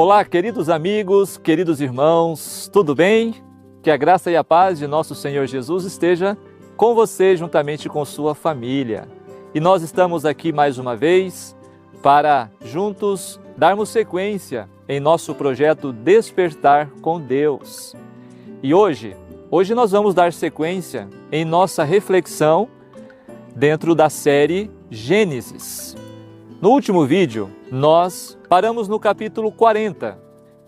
Olá, queridos amigos, queridos irmãos, tudo bem? Que a graça e a paz de nosso Senhor Jesus esteja com você juntamente com sua família. E nós estamos aqui mais uma vez para juntos darmos sequência em nosso projeto Despertar com Deus. E hoje nós vamos dar sequência em nossa reflexão dentro da série Gênesis. No último vídeo, nós paramos no capítulo 40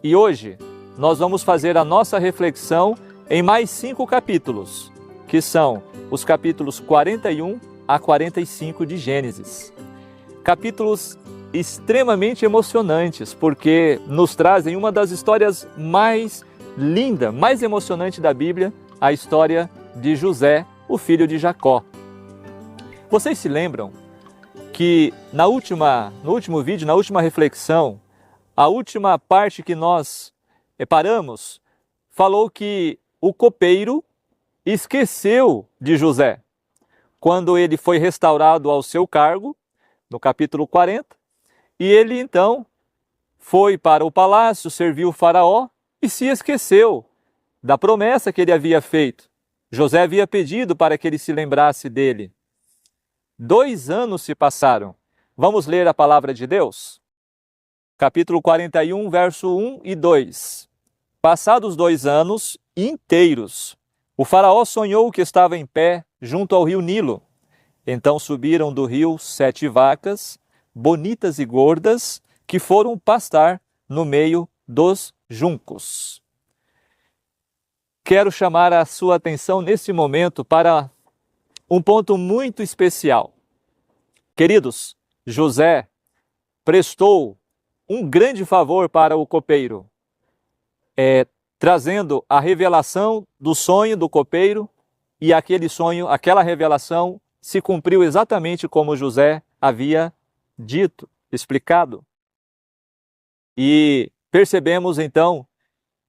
e hoje nós vamos fazer a nossa reflexão em mais 5 capítulos, que são os capítulos 41 a 45 de Gênesis. Capítulos extremamente emocionantes, porque nos trazem uma das histórias mais lindas, mais emocionantes da Bíblia, a história de José, o filho de Jacó. Vocês se lembram que no último vídeo, na última reflexão, a última parte que nós paramos, falou que o copeiro esqueceu de José, quando ele foi restaurado ao seu cargo, no capítulo 40, e ele então foi para o palácio, serviu o faraó e se esqueceu da promessa que ele havia feito. José havia pedido para que ele se lembrasse dele. 2 anos se passaram. Vamos ler a palavra de Deus? Capítulo 41, verso 1 e 2. Passados 2 anos inteiros, o faraó sonhou que estava em pé junto ao rio Nilo. Então subiram do rio 7 vacas, bonitas e gordas, que foram pastar no meio dos juncos. Quero chamar a sua atenção nesse momento para um ponto muito especial. Queridos, José prestou um grande favor para o copeiro, trazendo a revelação do sonho do copeiro, e aquele sonho, aquela revelação se cumpriu exatamente como José havia dito, explicado. E percebemos então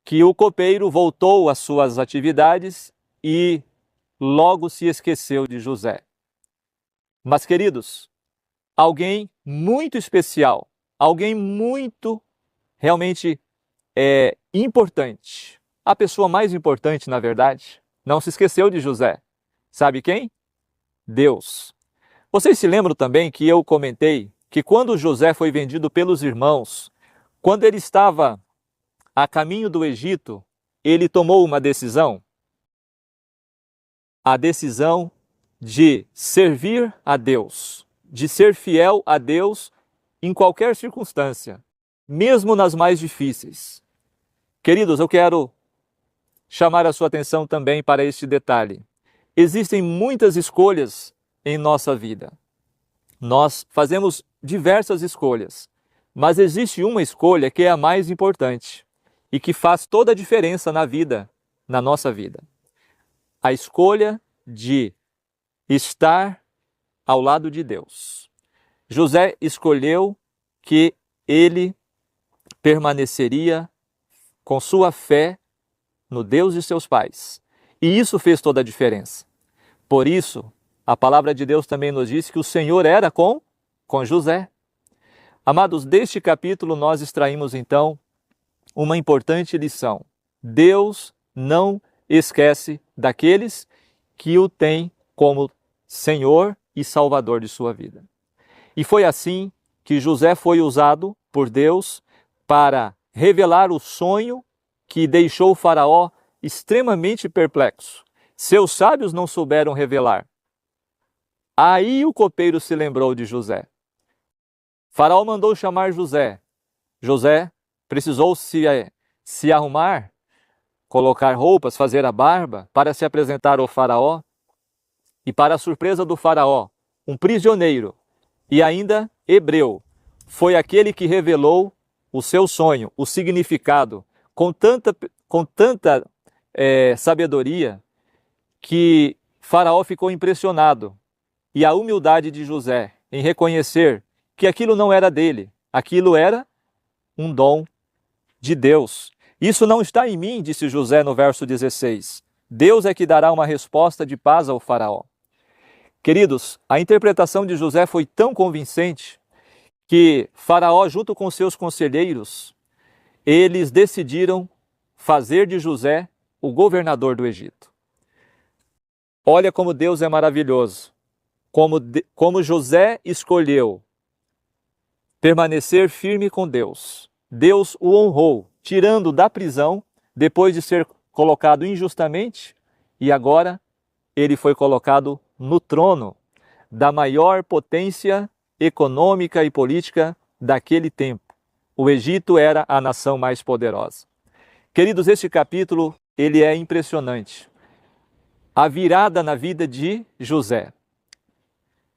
que o copeiro voltou às suas atividades e logo se esqueceu de José. Mas, queridos, alguém muito especial, alguém muito realmente importante, a pessoa mais importante, na verdade, não se esqueceu de José. Sabe quem? Deus. Vocês se lembram também que eu comentei que quando José foi vendido pelos irmãos, quando ele estava a caminho do Egito, ele tomou uma decisão? A decisão de servir a Deus, de ser fiel a Deus em qualquer circunstância, mesmo nas mais difíceis. Queridos, eu quero chamar a sua atenção também para este detalhe. Existem muitas escolhas em nossa vida. Nós fazemos diversas escolhas, mas existe uma escolha que é a mais importante e que faz toda a diferença na vida, na nossa vida. A escolha de estar ao lado de Deus. José escolheu que ele permaneceria com sua fé no Deus de seus pais. E isso fez toda a diferença. Por isso, a palavra de Deus também nos diz que o Senhor era com José. Amados, deste capítulo nós extraímos então uma importante lição. Deus não esquece daqueles que o têm como Senhor e Salvador de sua vida. E foi assim que José foi usado por Deus para revelar o sonho que deixou o faraó extremamente perplexo. Seus sábios não souberam revelar. Aí o copeiro se lembrou de José. Faraó mandou chamar José. José precisou se arrumar, colocar roupas, fazer a barba para se apresentar ao faraó. E para a surpresa do faraó, um prisioneiro e ainda hebreu foi aquele que revelou o seu sonho, o significado, com tanta sabedoria que faraó ficou impressionado. E a humildade de José em reconhecer que aquilo não era dele, aquilo era um dom de Deus. Isso não está em mim, disse José no verso 16. Deus é que dará uma resposta de paz ao faraó. Queridos, a interpretação de José foi tão convincente que Faraó, junto com seus conselheiros, eles decidiram fazer de José o governador do Egito. Olha como Deus é maravilhoso, como José escolheu permanecer firme com Deus. Deus o honrou, tirando da prisão, depois de ser colocado injustamente, e agora ele foi colocado no trono da maior potência econômica e política daquele tempo. O Egito era a nação mais poderosa. Queridos, este capítulo, ele é impressionante. A virada na vida de José.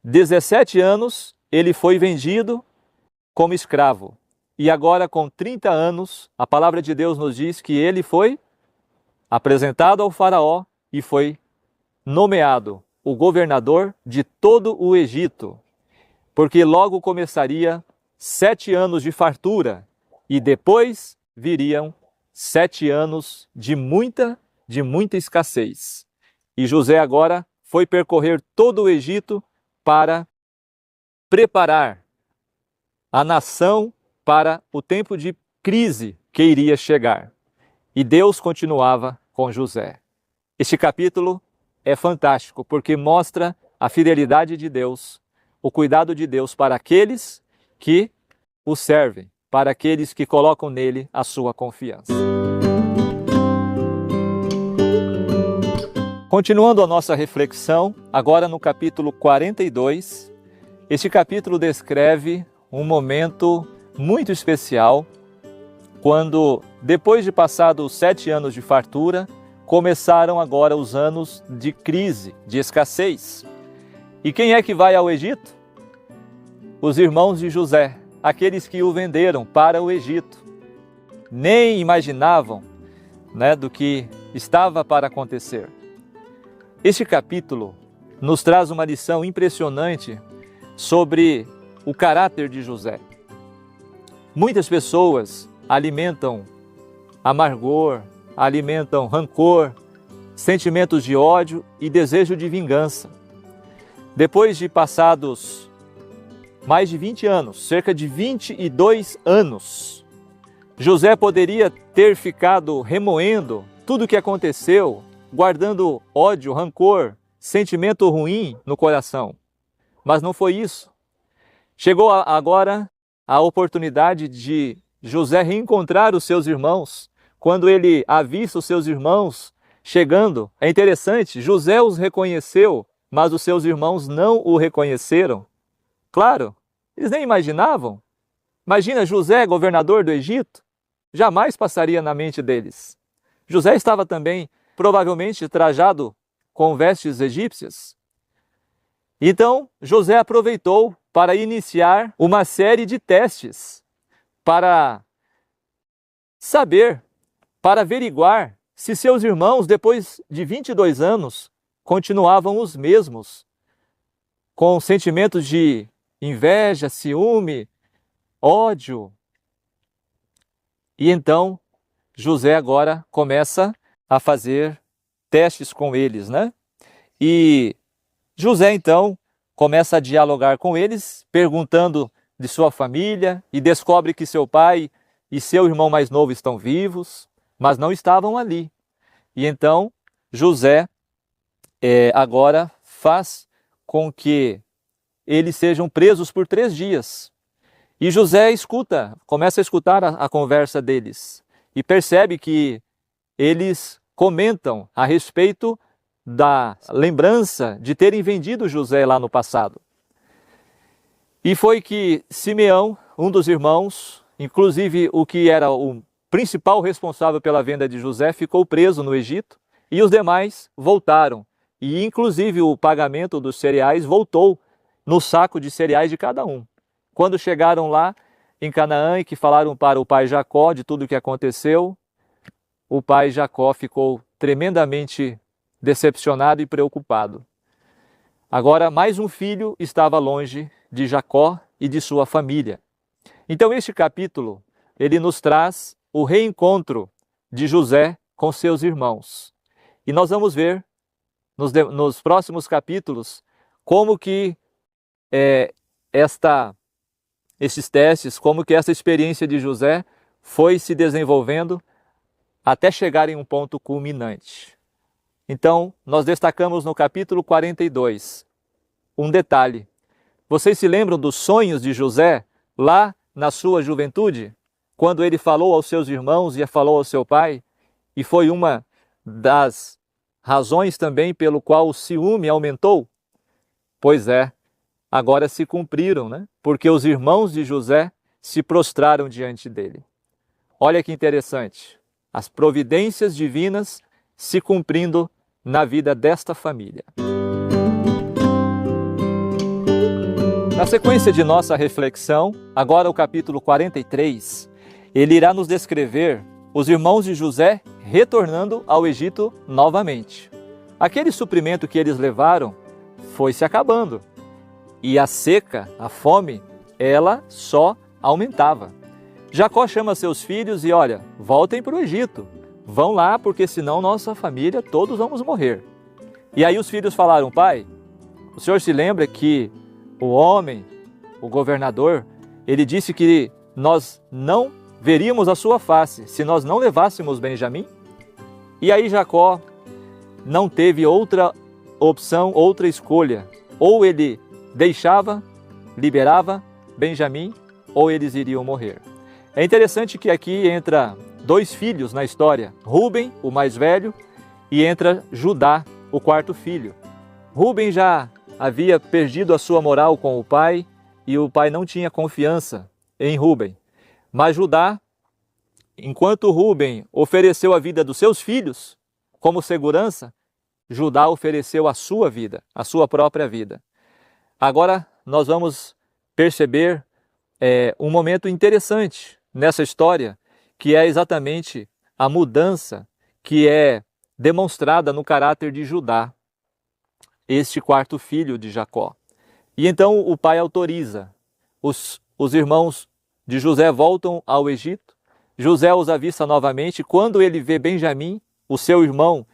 17 anos, ele foi vendido como escravo. E agora, com 30 anos, a palavra de Deus nos diz que ele foi apresentado ao faraó e foi nomeado o governador de todo o Egito, porque logo começaria 7 anos de fartura e depois viriam 7 anos de muita escassez. E José agora foi percorrer todo o Egito para preparar a nação para o tempo de crise que iria chegar. E Deus continuava com José. Este capítulo é fantástico porque mostra a fidelidade de Deus, o cuidado de Deus para aqueles que o servem, para aqueles que colocam nele a sua confiança. Continuando a nossa reflexão, agora no capítulo 42, este capítulo descreve um momento muito especial, quando, depois de passados 7 anos de fartura, começaram agora os anos de crise, de escassez. E quem é que vai ao Egito? Os irmãos de José, aqueles que o venderam para o Egito. Nem imaginavam, do que estava para acontecer. Este capítulo nos traz uma lição impressionante sobre o caráter de José. Muitas pessoas alimentam amargor, alimentam rancor, sentimentos de ódio e desejo de vingança. Depois de passados mais de 20 anos, cerca de 22 anos, José poderia ter ficado remoendo tudo o que aconteceu, guardando ódio, rancor, sentimento ruim no coração. Mas não foi isso. Chegou agora a oportunidade de José reencontrar os seus irmãos. Quando ele avista os seus irmãos chegando, é interessante, José os reconheceu, mas os seus irmãos não o reconheceram. Claro, eles nem imaginavam. Imagina José, governador do Egito, jamais passaria na mente deles. José estava também provavelmente trajado com vestes egípcias. Então, José aproveitou para iniciar uma série de testes para saber, para averiguar se seus irmãos, depois de 22 anos, continuavam os mesmos, com sentimentos de inveja, ciúme, ódio. E então, José agora começa a fazer testes com eles, E José, então, começa a dialogar com eles, perguntando de sua família, e descobre que seu pai e seu irmão mais novo estão vivos, mas não estavam ali. E então, José agora faz com que eles sejam presos por 3 dias. E José começa a escutar a conversa deles, e percebe que eles comentam a respeito da lembrança de terem vendido José lá no passado. E foi que Simeão, um dos irmãos, inclusive o que era o principal responsável pela venda de José, ficou preso no Egito, e os demais voltaram. E inclusive o pagamento dos cereais voltou no saco de cereais de cada um. Quando chegaram lá em Canaã e que falaram para o pai Jacó de tudo o que aconteceu, o pai Jacó ficou tremendamente decepcionado e preocupado. Agora, mais um filho estava longe de Jacó e de sua família. Então, este capítulo, ele nos traz o reencontro de José com seus irmãos. E nós vamos ver, nos próximos capítulos, como que esses testes, como que essa experiência de José foi se desenvolvendo até chegar em um ponto culminante. Então, nós destacamos no capítulo 42 um detalhe. Vocês se lembram dos sonhos de José lá na sua juventude? Quando ele falou aos seus irmãos e falou ao seu pai? E foi uma das razões também pelo qual o ciúme aumentou? Pois é, agora se cumpriram, né? Porque os irmãos de José se prostraram diante dele. Olha que interessante, as providências divinas se cumprindo na vida desta família. Na sequência de nossa reflexão, agora o capítulo 43, ele irá nos descrever os irmãos de José retornando ao Egito novamente. Aquele suprimento que eles levaram foi se acabando. E a seca, a fome, ela só aumentava. Jacó chama seus filhos e olha, voltem para o Egito. Vão lá, porque senão nossa família, todos vamos morrer. E aí os filhos falaram, pai, o senhor se lembra que o homem, o governador, ele disse que nós não veríamos a sua face se nós não levássemos Benjamim? E aí Jacó não teve outra opção, outra escolha. Ou ele deixava, liberava Benjamim, ou eles iriam morrer. É interessante que aqui entra dois filhos na história, Rúben, o mais velho, e entra Judá, o quarto filho. Rúben já havia perdido a sua moral com o pai e o pai não tinha confiança em Rúben. Mas Judá, enquanto Rúben ofereceu a vida dos seus filhos como segurança, Judá ofereceu a sua vida, a sua própria vida. Agora nós vamos perceber um momento interessante nessa história, que é exatamente a mudança que é demonstrada no caráter de Judá, este quarto filho de Jacó. E então o pai autoriza. Os irmãos de José voltam ao Egito. José os avista novamente. Quando ele vê Benjamim, o seu irmão,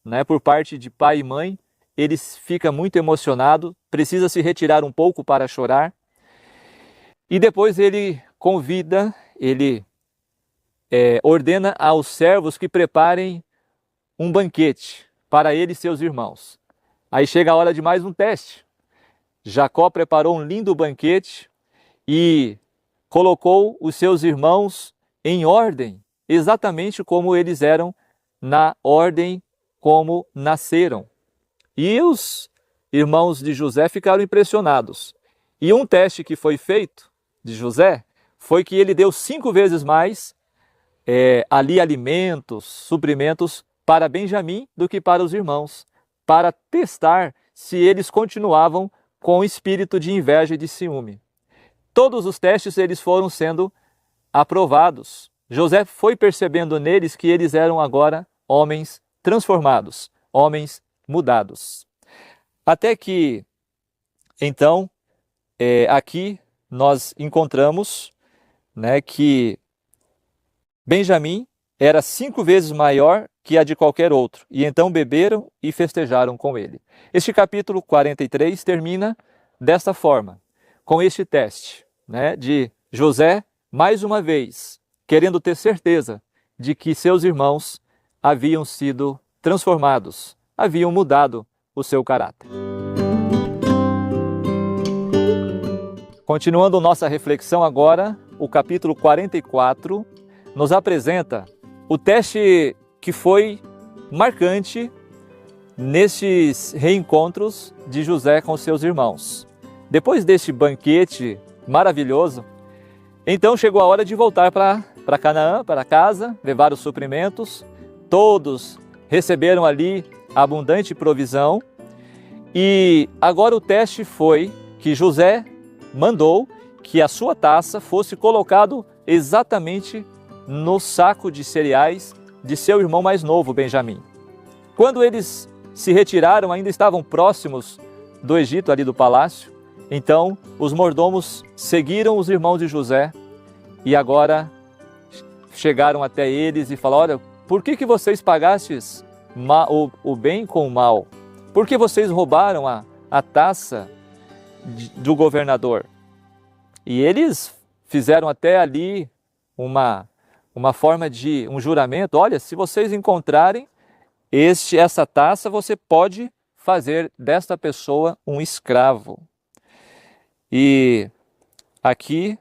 né, por parte de pai e mãe, ele fica muito emocionado, precisa se retirar um pouco para chorar. E depois ele convida, ele ordena aos servos que preparem um banquete para ele e seus irmãos. Aí chega a hora de mais um teste. Jacó preparou um lindo banquete e colocou os seus irmãos em ordem, exatamente como eles eram, na ordem como nasceram. E os irmãos de José ficaram impressionados. E um teste que foi feito de José foi que ele deu 5 vezes mais ali alimentos, suprimentos para Benjamim do que para os irmãos, para testar se eles continuavam com espírito de inveja e de ciúme. Todos os testes eles foram sendo aprovados. José foi percebendo neles que eles eram agora homens transformados, homens mudados. Até que, então, aqui nós encontramos, né, que Benjamim era 5 vezes maior que a de qualquer outro, e então beberam e festejaram com ele. Este capítulo 43 termina desta forma, com este teste, né, de José, mais uma vez, querendo ter certeza de que seus irmãos haviam sido transformados, haviam mudado o seu caráter. Continuando nossa reflexão agora, o capítulo 44 nos apresenta o teste que foi marcante nesses reencontros de José com seus irmãos. Depois deste banquete maravilhoso, então chegou a hora de voltar para Canaã, para casa, levar os suprimentos. Todos receberam ali abundante provisão. E agora o teste foi que José mandou que a sua taça fosse colocado exatamente no saco de cereais de seu irmão mais novo, Benjamim. Quando eles se retiraram, ainda estavam próximos do Egito, ali do palácio. Então, os mordomos seguiram os irmãos de José e agora chegaram até eles e falaram: olha, por que vocês pagastes o bem com o mal? Por que vocês roubaram a taça do governador? E eles fizeram até ali uma uma forma de um juramento. Olha, se vocês encontrarem essa taça, você pode fazer desta pessoa um escravo. E aqui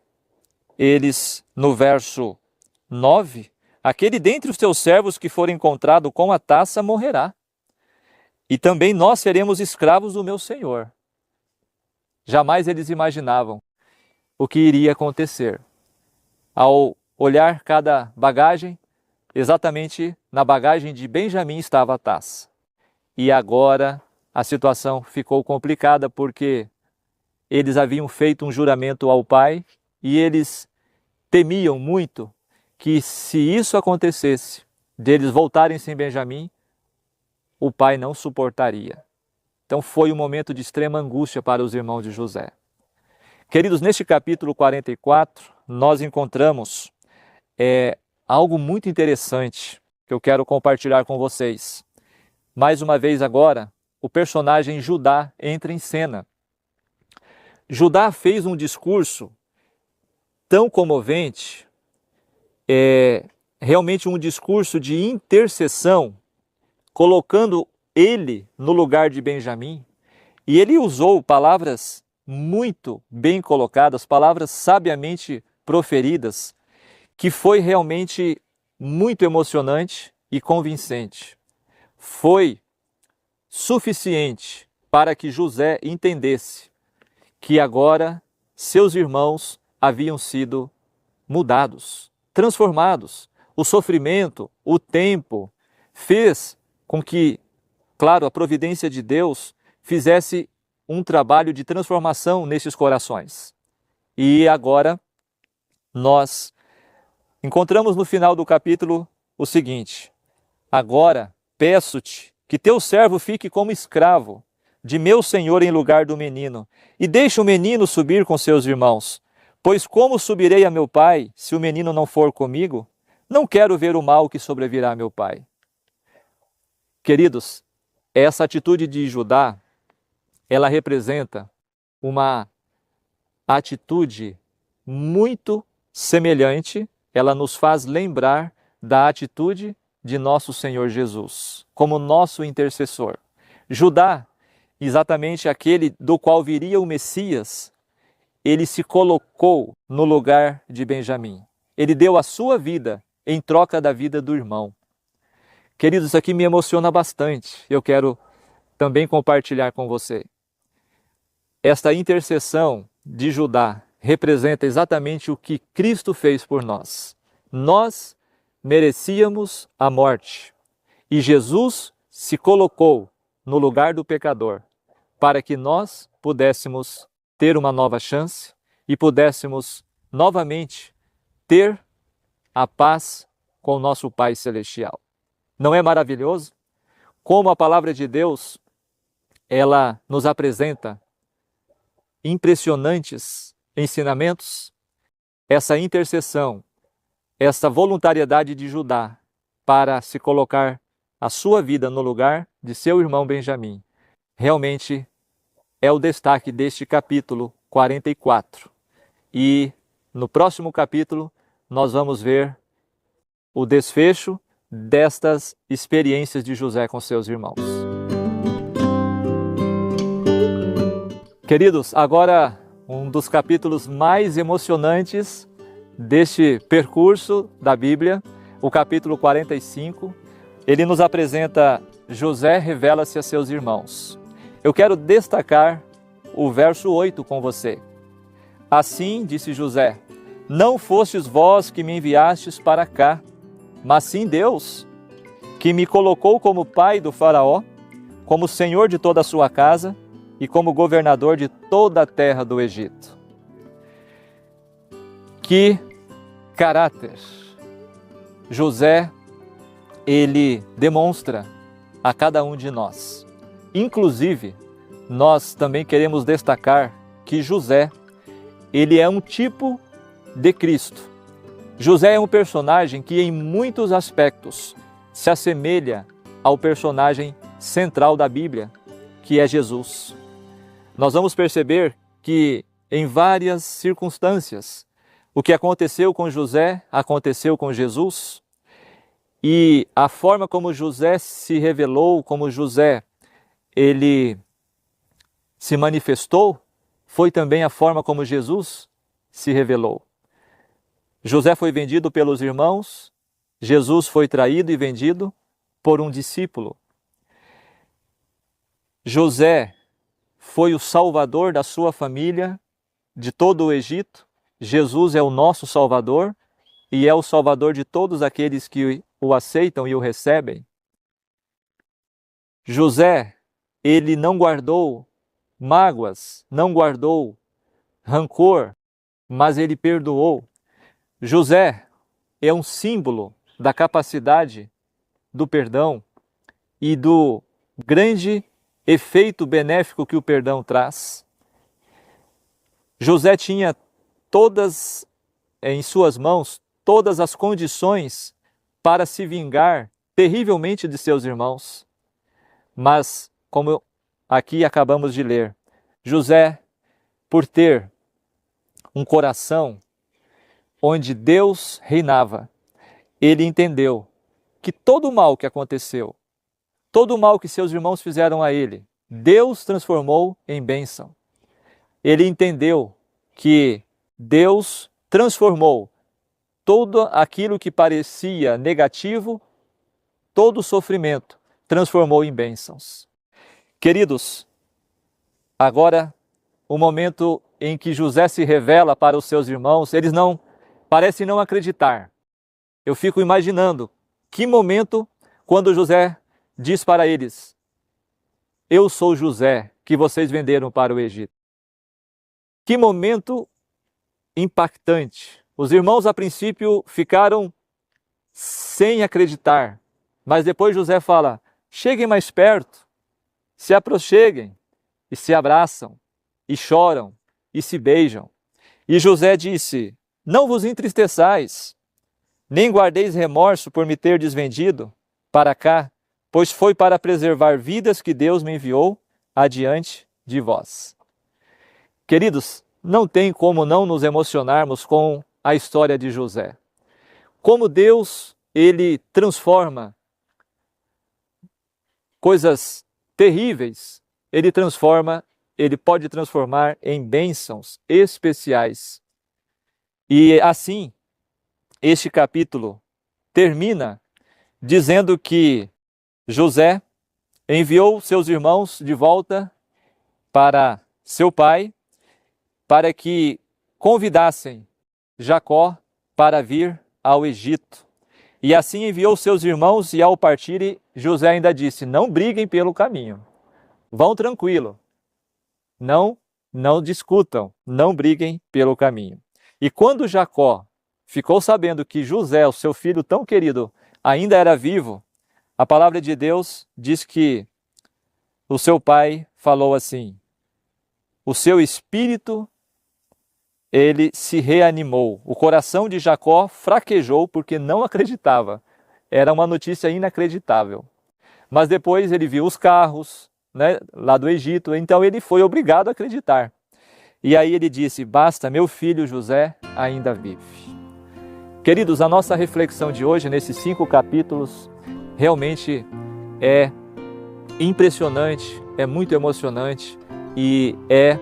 eles, no verso 9, aquele dentre os teus servos que for encontrado com a taça morrerá. E também nós seremos escravos do meu Senhor. Jamais eles imaginavam o que iria acontecer. Ao olhar cada bagagem, exatamente na bagagem de Benjamim estava a taça. E agora a situação ficou complicada porque eles haviam feito um juramento ao pai e eles temiam muito que, se isso acontecesse, deles voltarem sem Benjamim, o pai não suportaria. Então foi um momento de extrema angústia para os irmãos de José. Queridos, neste capítulo 44, nós encontramos algo muito interessante que eu quero compartilhar com vocês. Mais uma vez agora, o personagem Judá entra em cena. Judá fez um discurso tão comovente, realmente um discurso de intercessão, colocando ele no lugar de Benjamim, e ele usou palavras muito bem colocadas, palavras sabiamente proferidas, que foi realmente muito emocionante e convincente. Foi suficiente para que José entendesse que agora seus irmãos haviam sido mudados, transformados. O sofrimento, o tempo, fez com que, claro, a providência de Deus fizesse um trabalho de transformação nesses corações. E agora nós encontramos no final do capítulo o seguinte: agora peço-te que teu servo fique como escravo de meu senhor em lugar do menino, e deixe o menino subir com seus irmãos. Pois como subirei a meu pai, se o menino não for comigo? Não quero ver o mal que sobrevirá a meu pai. Queridos, essa atitude de Judá, ela representa uma atitude muito semelhante, ela nos faz lembrar da atitude de nosso Senhor Jesus, como nosso intercessor. Judá, exatamente aquele do qual viria o Messias, ele se colocou no lugar de Benjamim. Ele deu a sua vida em troca da vida do irmão. Queridos, isso aqui me emociona bastante. Eu quero também compartilhar com você. Esta intercessão de Judá representa exatamente o que Cristo fez por nós. Nós merecíamos a morte e Jesus se colocou no lugar do pecador para que nós pudéssemos ter uma nova chance e pudéssemos novamente ter a paz com o nosso Pai Celestial. Não é maravilhoso? Como a palavra de Deus, ela nos apresenta impressionantes ensinamentos, essa intercessão, essa voluntariedade de Judá para se colocar a sua vida no lugar de seu irmão Benjamim, realmente é o destaque deste capítulo 44. E no próximo capítulo nós vamos ver o desfecho destas experiências de José com seus irmãos. Queridos, agora um dos capítulos mais emocionantes deste percurso da Bíblia, o capítulo 45, ele nos apresenta José revela-se a seus irmãos. Eu quero destacar o verso 8 com você. Assim disse José: não fostes vós que me enviastes para cá, mas sim Deus, que me colocou como pai do faraó, como senhor de toda a sua casa e como governador de toda a terra do Egito. Que caráter José, ele demonstra a cada um de nós. Inclusive, nós também queremos destacar que José, ele é um tipo de Cristo. José é um personagem que em muitos aspectos se assemelha ao personagem central da Bíblia, que é Jesus. Nós vamos perceber que em várias circunstâncias O que aconteceu com José aconteceu com Jesus. E a forma como José se revelou, como José ele se manifestou, foi também a forma como Jesus se revelou. José foi vendido pelos irmãos, Jesus foi traído e vendido por um discípulo. José foi o salvador da sua família, de todo o Egito. Jesus é o nosso Salvador e é o Salvador de todos aqueles que o aceitam e o recebem. José, ele não guardou mágoas, não guardou rancor, mas ele perdoou. José é um símbolo da capacidade do perdão e do grande efeito benéfico que o perdão traz. José tinha em suas mãos todas as condições para se vingar terrivelmente de seus irmãos. Mas, como aqui acabamos de ler, José, por ter um coração onde Deus reinava, ele entendeu que todo o mal que aconteceu, todo o mal que seus irmãos fizeram a ele, Deus transformou em bênção. Ele entendeu que Deus transformou todo aquilo que parecia negativo, todo o sofrimento, transformou em bênçãos. Queridos, agora o momento em que José se revela para os seus irmãos, eles parecem não acreditar. Eu fico imaginando que momento quando José diz para eles: eu sou José que vocês venderam para o Egito. Que momento impactante. Os irmãos a princípio ficaram sem acreditar, mas depois José fala: cheguem mais perto, se aproxeguem e se abraçam e choram e se beijam. E José disse: não vos entristeçais, nem guardeis remorso por me ter desvendido para cá, pois foi para preservar vidas que Deus me enviou adiante de vós. Queridos, não tem como não nos emocionarmos com a história de José. Como Deus, ele transforma coisas terríveis, ele pode transformar em bênçãos especiais. E assim, este capítulo termina dizendo que José enviou seus irmãos de volta para seu pai, para que convidassem Jacó para vir ao Egito. E assim enviou seus irmãos, e ao partirem, José ainda disse: não briguem pelo caminho, vão tranquilo, não discutam, não briguem pelo caminho. E quando Jacó ficou sabendo que José, o seu filho tão querido, ainda era vivo, a palavra de Deus diz que o seu pai falou assim: o seu espírito, ele se reanimou. O coração de Jacó fraquejou porque não acreditava. Era uma notícia inacreditável. Mas depois ele viu os carros, lá do Egito, então ele foi obrigado a acreditar. E aí ele disse: basta, meu filho José ainda vive. Queridos, a nossa reflexão de hoje, nesses 5 capítulos, realmente é impressionante, é muito emocionante e é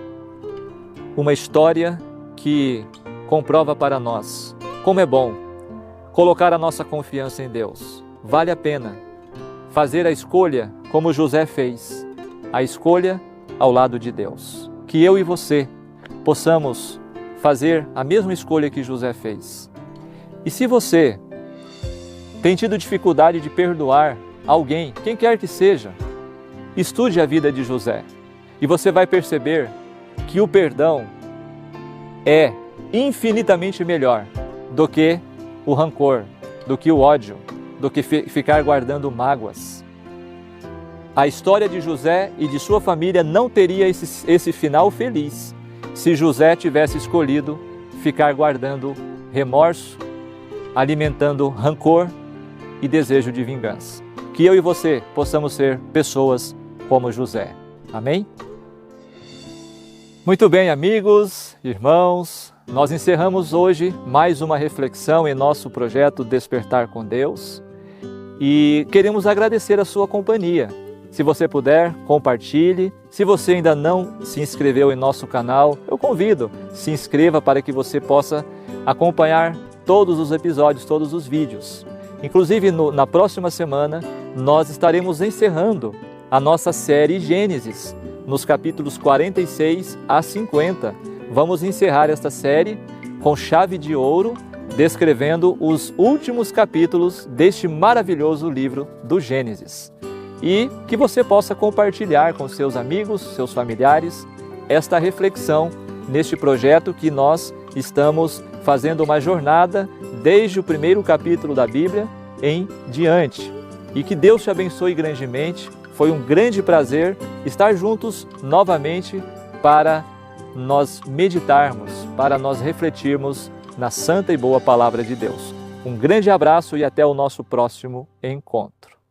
uma história que comprova para nós como é bom colocar a nossa confiança em Deus. Vale a pena fazer a escolha como José fez, a escolha ao lado de Deus. Que eu e você possamos fazer a mesma escolha que José fez. E se você tem tido dificuldade de perdoar alguém, quem quer que seja, estude a vida de José e você vai perceber que o perdão é infinitamente melhor do que o rancor, do que o ódio, do que ficar guardando mágoas. A história de José e de sua família não teria esse final feliz se José tivesse escolhido ficar guardando remorso, alimentando rancor e desejo de vingança. Que eu e você possamos ser pessoas como José. Amém? Muito bem, amigos, irmãos, nós encerramos hoje mais uma reflexão em nosso projeto Despertar com Deus e queremos agradecer a sua companhia. Se você puder, compartilhe. Se você ainda não se inscreveu em nosso canal, eu convido, se inscreva para que você possa acompanhar todos os episódios, todos os vídeos. Inclusive, na próxima semana, nós estaremos encerrando a nossa série Gênesis, nos capítulos 46 a 50. Vamos encerrar esta série com chave de ouro, descrevendo os últimos capítulos deste maravilhoso livro do Gênesis. E que você possa compartilhar com seus amigos, seus familiares, esta reflexão neste projeto que nós estamos fazendo uma jornada desde o primeiro capítulo da Bíblia em diante. E que Deus te abençoe grandemente. Foi um grande prazer estar juntos novamente para nós meditarmos, para nós refletirmos na santa e boa palavra de Deus. Um grande abraço e até o nosso próximo encontro.